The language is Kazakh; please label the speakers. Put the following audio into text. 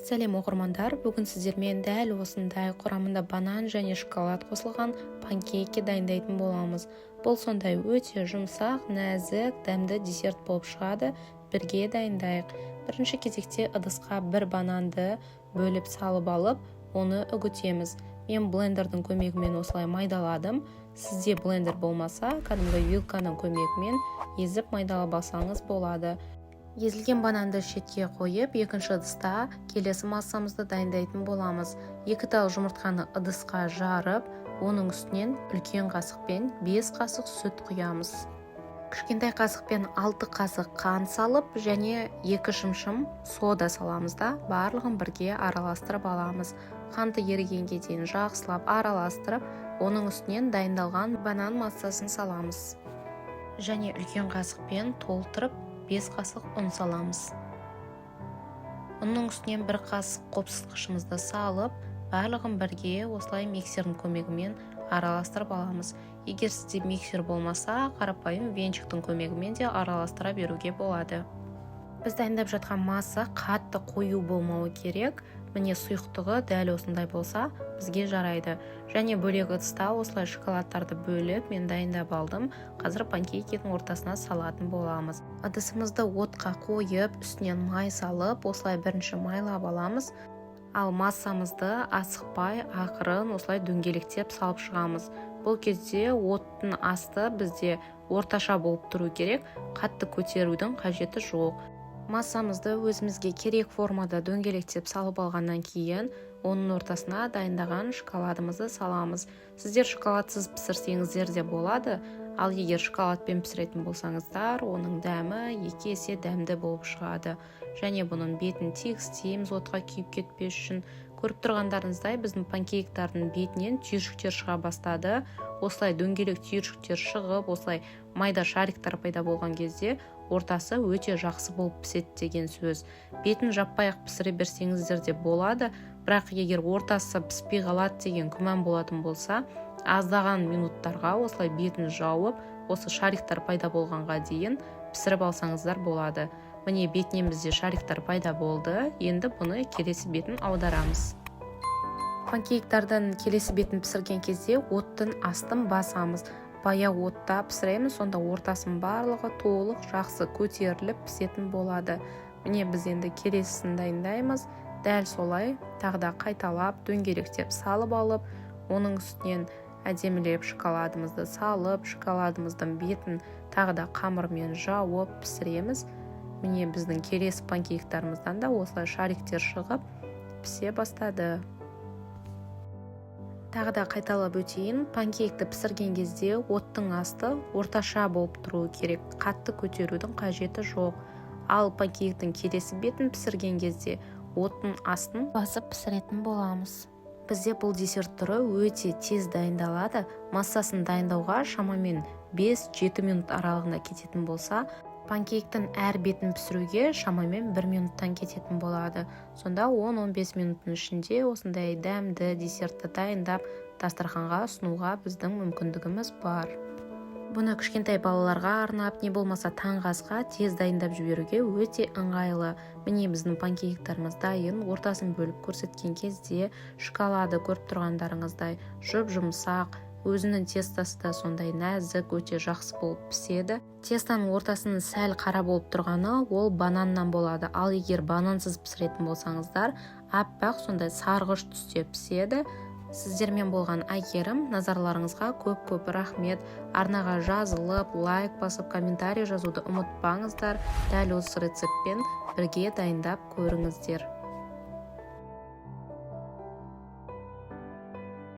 Speaker 1: Сәлем оқырмандар, бүгін сіздермен дәл осындай құрамында банан және шоколад қосылған панкейки дайындайтын боламыз. Бұл сондай өте жұмсақ, нәзік, дәмді десерт болып шығады. Бірге дайындайық. Бірінші кезекте ыдысқа бір бананды бөліп салып алып, оны үгітеміз. Мен блендердің көмегімен осылай майдаладым. Сізде блендер болмаса, кәдімгі вилканың көмегімен езіп майдалап алсаңыз болады. Езілген бананды шетке қойып, екінші ыдыста келесі массамызды дайындайтын боламыз. 2 тал жұмыртқаны ыдысқа жарып, оның үстінен үлкен қасықпен 5 қасық сүт құямыз. Кішкентай қасықпен 6 қасық қант салып, және 2 шымшым сода саламыз да, барлығын бірге араластырып аламыз. Қанты ерігенге дейін жақсылап араластырып, оның үстінен дайындалған банан массасын саламыз. Және үлкен қасықпен толтырып 5 қасық ұн саламыз. Ұнның үстінен 1 қасық қопсытқышымызды салып, барлығын бірге осылай миксердің көмегімен араластырып аламыз. Егер сізде миксер болмаса, қарапайым венчиктің көмегімен де араластыра беруге болады. Біз дайындап жатқан масса қатты қою болмауы керек. Міне сұйықтығы дәл осындай болса, бізге жарайды. Және бөлек ыдыста осылай шоколадтарды бөліп, мен дайындап алдым. Қазір панкейкінің ортасына салатын боламыз. Ыдысымызды отқа қойып, үстінен май салып, осылай бірінші майлап аламыз. Ал массамызды асықпай, ақырын осылай дөңгелектеп салып шығамыз. Бұл кезде оттың асты бізде орташа болып тұру керек, қатты көтерудің қажеті жоқ. Массамызды өзімізге керек формада дөңгелектеп салып алғаннан кейін, оның ортасына дайындаған шоколадымызды саламыз. Сіздер шоколадсыз пісірсеңіздер де болады, ал егер шоколадпен пісіретін болсаңыздар, оның дәмі 2 есе дәмді болып шығады. Және бұның бетін тегістейміз отқа күйіп кетпес үшін. Көріп тұрғандарыңыздай, біздің панкейктардың бетінен түйіршіктер шыға бастады. Осылай дөңгелек түйіршіктер шығып, осылай майда шариктар пайда болған кезде ортасы өте жақсы болып піседі деген сөз. Бетін жаппай-ақ пісіре берсеңіздер де болады, бірақ егер ортасы піспей қалады деген күмән болатын болса, аздаған минуттарға осылай бетін жауып, осы шариктар пайда болғанға дейін пісіріп алсаңыздар болады. Міне бетінен бізде шариктар пайда болды, енді бұны келесі бетін аударамыз. Панкейктардың келесі бетін пісірген кезде оттың астын басамыз. Баяу отта пісіреміз, сонда ортасын барлығы толық жақсы көтеріліп пісетін болады. Міне біз енді келесісін дайындаймыз. Дәл солай тағда қайталап дөңгелектеп салып алып, оның үстінен әдемілеп шоколадымызды салып, шоколадымыздың бетін тағда қамырмен жауып пісіреміз. Міне біздің келесі панкейктарымыздан да осылай шариктер шығып пісе бастады. Тағда қайталап өтейін, панкейкті пісірген кезде оттың асты орташа болып тұру керек, қатты көтерудің қажеті жоқ. Ал панкейктің келесі бетін пісірген кезде оттың астын басып пісіретін боламыз. Бізде бұл десерт түрі өте тез дайындалады. Массасын дайындауға шамамен 5-7 минут аралығында кететін болса, панкейктің әр бетін пісіруге шамамен 1 минуттан кететін болады. Сонда 10-15 минуттың ішінде осындай дәмді десертті дайындап дастарханға ұсынуға біздің мүмкіндігіміз бар. Бұны кішкентай балаларға арнап, не болмаса таңғы асқа тез дайындап жіберуге өте ыңғайлы. Міне біздің панкейктарымыз дайын. Ортасын бөліп көрсеткен кезде шоколады көріп тұрғандарыңыздай жұп-жұмсақ, өзінің тестасы да сондай нәзік, өте жақсы болып піседі. Тестаның ортасының сәл қара болып тұрғаны ол бананнан болады. Ал егер банансыз пісіретін болсаңыздар, аппақ сондай сарғыш түсте піседі. Сіздермен болған Әйгерім, назарларыңызға көп-көп рахмет. Арнаға жазылып, лайк басып, комментарий жазуды ұмытпаңыздар. Дәл осы рецептпен бірге дайындап көріңіздер.